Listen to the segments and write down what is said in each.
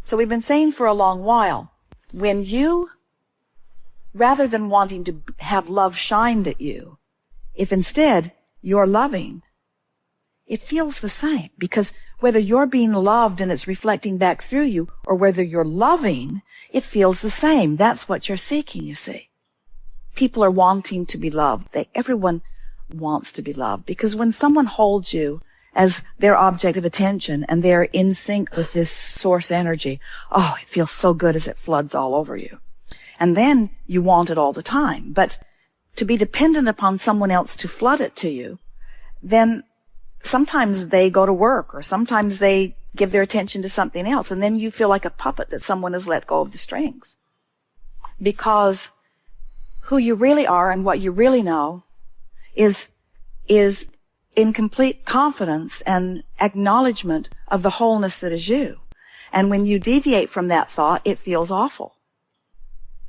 So we've been saying for a long while, when you, rather than wanting to have love shined at you, if instead you're loving, it feels the same. Because whether you're being loved and it's reflecting back through you, or whether you're loving, it feels the same. That's what you're seeking, you see. People are wanting to be loved. Everyone wants to be loved. Because when someone holds you as their object of attention and they're in sync with this source energy, oh, it feels so good as it floods all over you. And then you want it all the time. But to be dependent upon someone else to flood it to you, then sometimes they go to work, or sometimes they give their attention to something else, and then you feel like a puppet that someone has let go of the strings. Because who you really are and what you really know is in complete confidence and acknowledgement of the wholeness that is you. And when you deviate from that thought, it feels awful.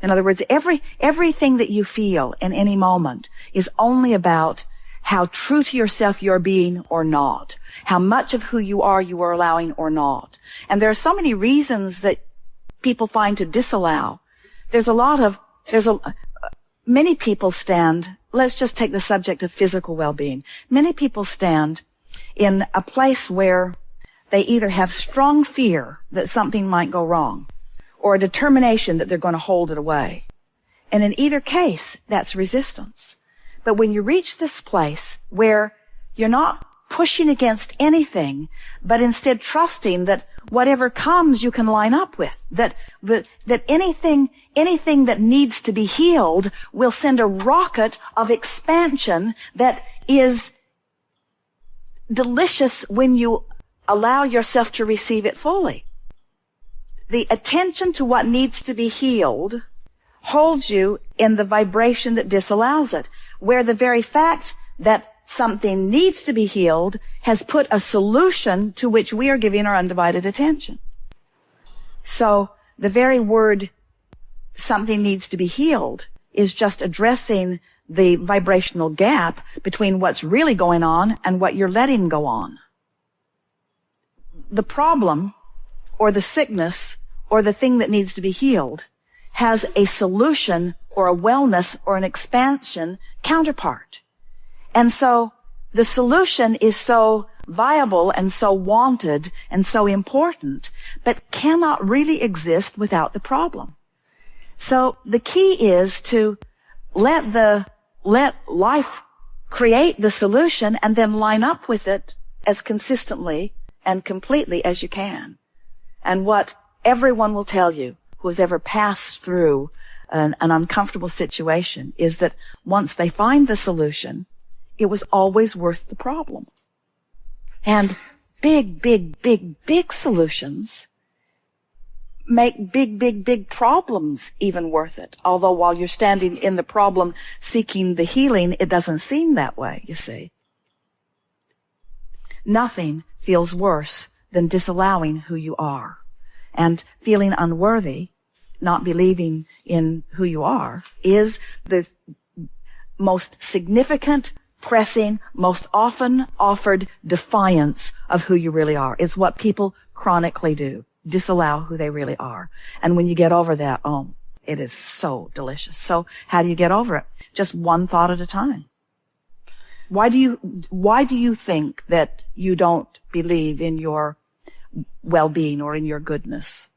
In other words, everything that you feel in any moment is only about how true to yourself you're being or not, how much of who you are allowing or not. And there are so many reasons that people find to disallow. Many people stand, let's just take the subject of physical well-being. Many people stand in a place where they either have strong fear that something might go wrong, or a determination that they're going to hold it away. And in either case, that's resistance. But when you reach this place where you're not pushing against anything, but instead trusting that whatever comes you can line up with, that anything that needs to be healed will send a rocket of expansion that is delicious when you allow yourself to receive it fully. The attention to what needs to be healed holds you in the vibration that disallows it, where the very fact that something needs to be healed has put a solution to which we are giving our undivided attention. So the very word something needs to be healed is just addressing the vibrational gap between what's really going on and what you're letting go on. The problem, or the sickness, or the thing that needs to be healed has a solution or a wellness or an expansion counterpart. And so the solution is so viable and so wanted and so important, but cannot really exist without the problem. So the key is to let life create the solution and then line up with it as consistently and completely as you can. And what everyone will tell you who has ever passed through an uncomfortable situation is that once they find the solution, it was always worth the problem. And big solutions make big problems even worth it. Although while you're standing in the problem seeking the healing, it doesn't seem that way, you see. Nothing feels worse than disallowing who you are. And feeling unworthy, not believing in who you are, is the most significant, pressing, most often offered defiance of who you really are. It's what people chronically do, disallow who they really are. And when you get over that, oh, it is so delicious. So how do you get over it? Just one thought at a time. Why do you think that you don't believe in your well-being or in your goodness?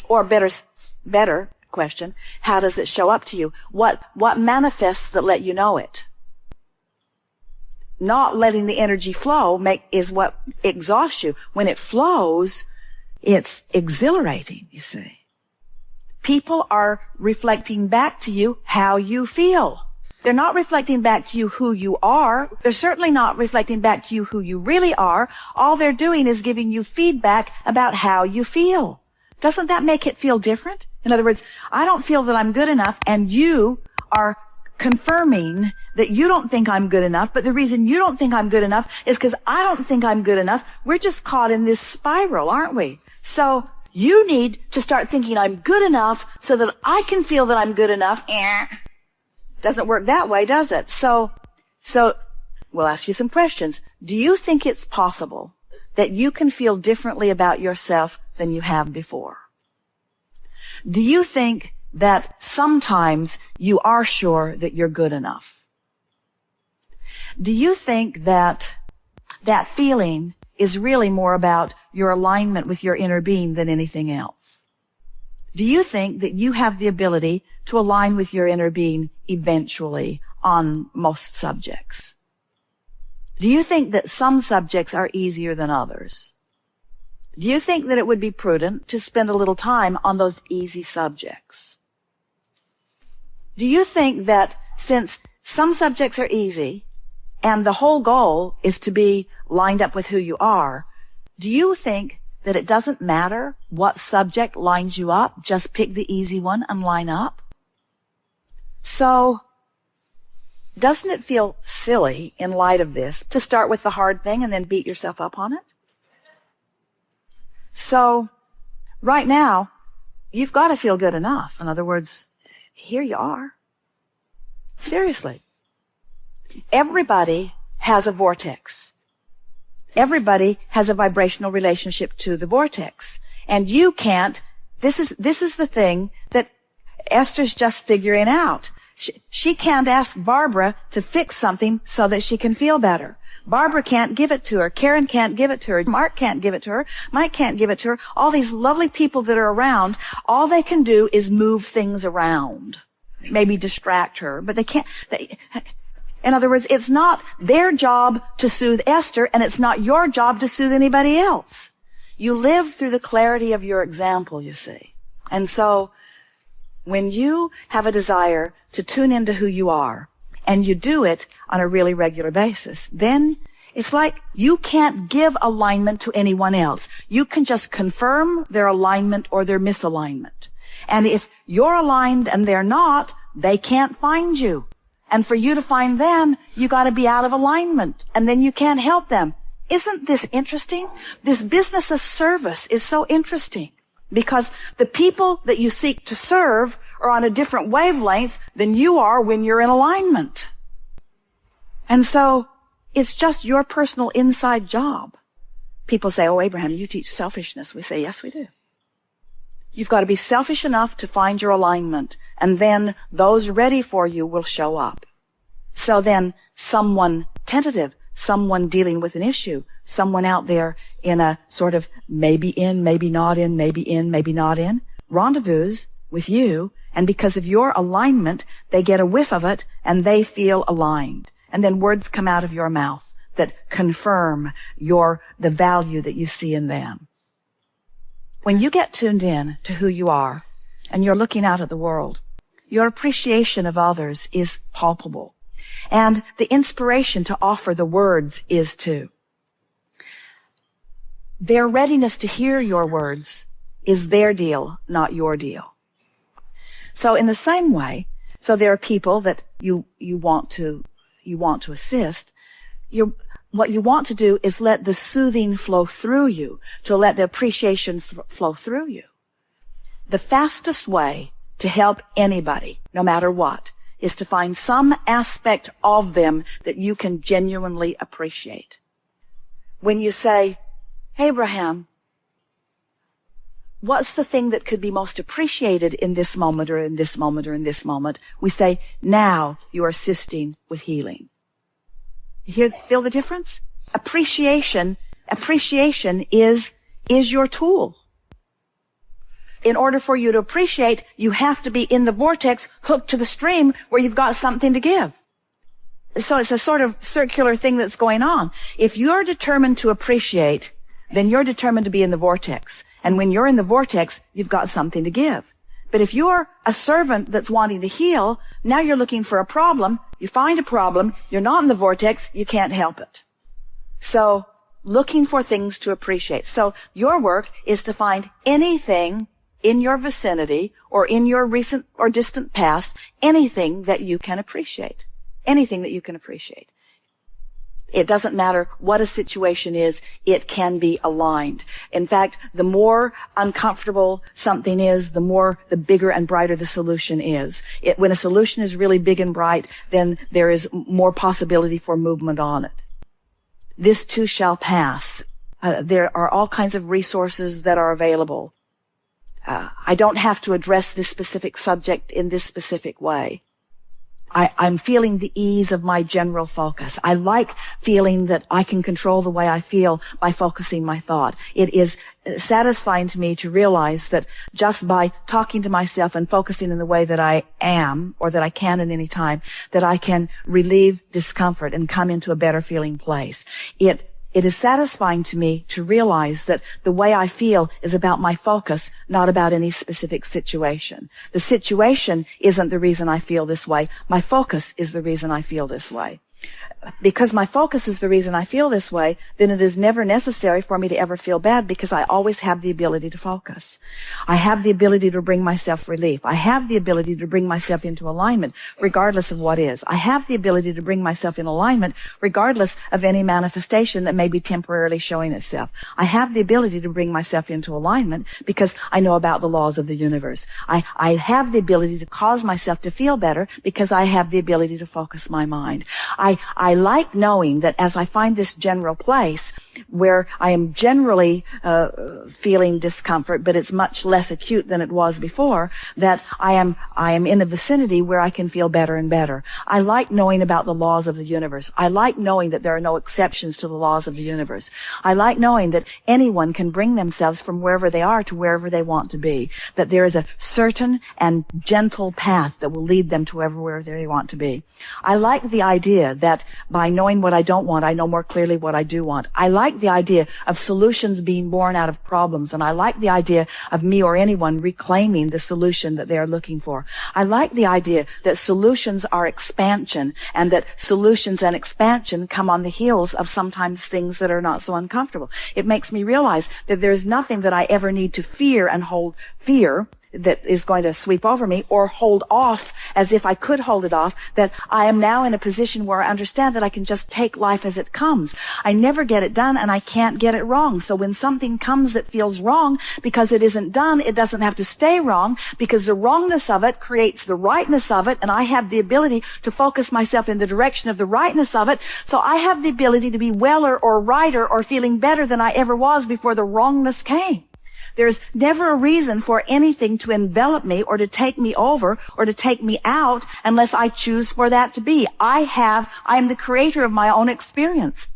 Or better question, how does it show up to you? What manifests that let you know it? Not letting the energy flow is what exhausts you. When it flows, it's exhilarating, you see. People are reflecting back to you how you feel. They're not reflecting back to you who you are. They're certainly not reflecting back to you who you really are. All they're doing is giving you feedback about how you feel. Doesn't that make it feel different? In other words, I don't feel that I'm good enough, and you are confirming that you don't think I'm good enough, but the reason you don't think I'm good enough is because I don't think I'm good enough. We're just caught in this spiral, aren't we? So you need to start thinking I'm good enough so that I can feel that I'm good enough. Doesn't work that way, does it? So we'll ask you some questions. Do you think it's possible that you can feel differently about yourself than you have before? Do you think that sometimes you are sure that you're good enough? Do you think that that feeling is really more about your alignment with your inner being than anything else? Do you think that you have the ability to align with your inner being eventually on most subjects? Do you think that some subjects are easier than others? Do you think that it would be prudent to spend a little time on those easy subjects? Do you think that since some subjects are easy and the whole goal is to be lined up with who you are, do you think that it doesn't matter what subject lines you up? Just pick the easy one and line up? So, doesn't it feel silly in light of this to start with the hard thing and then beat yourself up on it? So, right now, you've got to feel good enough. In other words, here you are. Seriously. Everybody has a vortex. Everybody has a vibrational relationship to the vortex. And you can't, this is the thing that Esther's just figuring out. She can't ask Barbara to fix something so that she can feel better. Barbara can't give it to her. Karen can't give it to her. Mark can't give it to her. Mike can't give it to her. All these lovely people that are around, all they can do is move things around. Maybe distract her, but they can't. In other words, it's not their job to soothe Esther, and it's not your job to soothe anybody else. You live through the clarity of your example, you see. And so, when you have a desire to tune into who you are, and you do it on a really regular basis, then it's like you can't give alignment to anyone else. You can just confirm their alignment or their misalignment. And if you're aligned and they're not, they can't find you. And for you to find them, you got to be out of alignment, and then you can't help them. Isn't this interesting? This business of service is so interesting because the people that you seek to serve are on a different wavelength than you are when you're in alignment. And so it's just your personal inside job. People say, "Oh, Abraham, you teach selfishness." We say, yes, we do. You've got to be selfish enough to find your alignment, and then those ready for you will show up. So then someone tentative, someone dealing with an issue, someone out there in a sort of maybe in, maybe not in, maybe in, maybe not in, rendezvous with you, and because of your alignment, they get a whiff of it, and they feel aligned. And then words come out of your mouth that confirm the value that you see in them. When you get tuned in to who you are, and you're looking out at the world, your appreciation of others is palpable. And the inspiration to offer the words is too. Their readiness to hear your words is their deal, not your deal. So in the same way, so there are people that you want to assist. What you want to do is let the soothing flow through you, to let the appreciation flow through you. The fastest way to help anybody, no matter what, is to find some aspect of them that you can genuinely appreciate. When you say, "Abraham, what's the thing that could be most appreciated in this moment or in this moment or in this moment?" We say, "Now you are assisting with healing." You feel the difference? Appreciation is your tool. In order for you to appreciate, you have to be in the vortex, hooked to the stream where you've got something to give. So it's a sort of circular thing that's going on. If you're determined to appreciate, then you're determined to be in the vortex. And when you're in the vortex, you've got something to give. But if you're a servant that's wanting to heal, now you're looking for a problem, you find a problem, you're not in the vortex, you can't help it. So, looking for things to appreciate. So, your work is to find anything in your vicinity or in your recent or distant past, anything that you can appreciate. Anything that you can appreciate. It doesn't matter what a situation is, it can be aligned. In fact, the more uncomfortable something is, the bigger and brighter the solution is. When a solution is really big and bright, then there is more possibility for movement on it. This too shall pass. There are all kinds of resources that are available. I don't have to address this specific subject in this specific way. I'm feeling the ease of my general focus. I like feeling that I can control the way I feel by focusing my thought. It is satisfying to me to realize that just by talking to myself and focusing in the way that I am, or that I can at any time, that I can relieve discomfort and come into a better feeling place. It is satisfying to me to realize that the way I feel is about my focus, not about any specific situation. The situation isn't the reason I feel this way. My focus is the reason I feel this way. Because my focus is the reason I feel this way, then it is never necessary for me to ever feel bad, because I always have the ability to focus. I have the ability to bring myself relief. I have the ability to bring myself into alignment, regardless of what is. I have the ability to bring myself in alignment, regardless of any manifestation that may be temporarily showing itself. I have the ability to bring myself into alignment because I know about the laws of the universe. I have the ability to cause myself to feel better because I have the ability to focus my mind. I like knowing that as I find this general place where I am generally feeling discomfort, but it's much less acute than it was before, that I am in a vicinity where I can feel better and better. I like knowing about the laws of the universe. I like knowing that there are no exceptions to the laws of the universe. I like knowing that anyone can bring themselves from wherever they are to wherever they want to be, that there is a certain and gentle path that will lead them to wherever they want to be. I like the idea that by knowing what I don't want, I know more clearly what I do want. I like the idea of solutions being born out of problems, and I like the idea of me or anyone reclaiming the solution that they are looking for. I like the idea that solutions are expansion, and that solutions and expansion come on the heels of sometimes things that are not so uncomfortable. It makes me realize that there's nothing that I ever need to fear and hold fear that is going to sweep over me, or hold off as if I could hold it off, that I am now in a position where I understand that I can just take life as it comes. I never get it done, and I can't get it wrong. So when something comes that feels wrong because it isn't done, it doesn't have to stay wrong, because the wrongness of it creates the rightness of it, and I have the ability to focus myself in the direction of the rightness of it. So I have the ability to be weller or righter or feeling better than I ever was before the wrongness came. There's never a reason for anything to envelop me or to take me over or to take me out unless I choose for that to be. I am the creator of my own experience.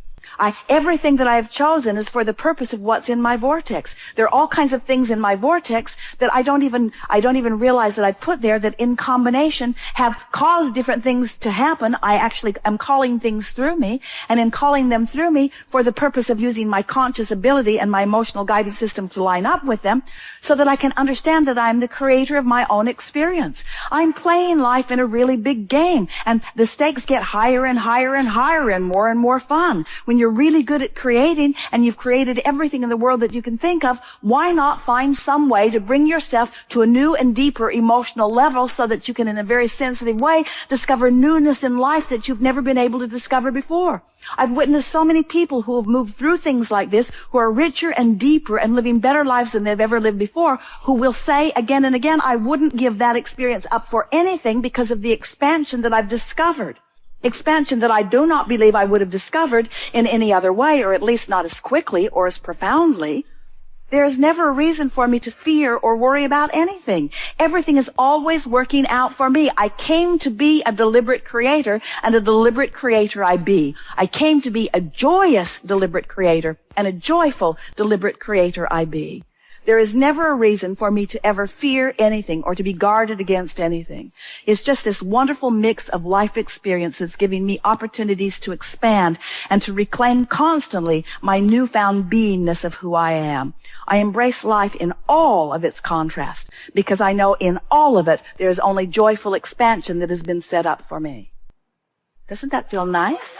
Everything that I have chosen is for the purpose of what's in my vortex. There are all kinds of things in my vortex that I don't even realize that I put there, that in combination have caused different things to happen. I actually am calling things through me, and in calling them through me for the purpose of using my conscious ability and my emotional guidance system to line up with them, so that I can understand that I'm the creator of my own experience. I'm playing life in a really big game, and the stakes get higher and higher and higher and more fun. When you're really good at creating, and you've created everything in the world that you can think of, why not find some way to bring yourself to a new and deeper emotional level so that you can, in a very sensitive way, discover newness in life that you've never been able to discover before? I've witnessed so many people who have moved through things like this, who are richer and deeper and living better lives than they've ever lived before, who will say again and again, I wouldn't give that experience up for anything because of the expansion that I've discovered. Expansion that I do not believe I would have discovered in any other way, or at least not as quickly or as profoundly. There is never a reason for me to fear or worry about anything. Everything is always working out for me. I came to be a deliberate creator, and a deliberate creator I be. I came to be a joyous deliberate creator, and a joyful deliberate creator I be. There is never a reason for me to ever fear anything or to be guarded against anything. It's just this wonderful mix of life experience that's giving me opportunities to expand and to reclaim constantly my newfound beingness of who I am. I embrace life in all of its contrast, because I know in all of it there is only joyful expansion that has been set up for me. Doesn't that feel nice?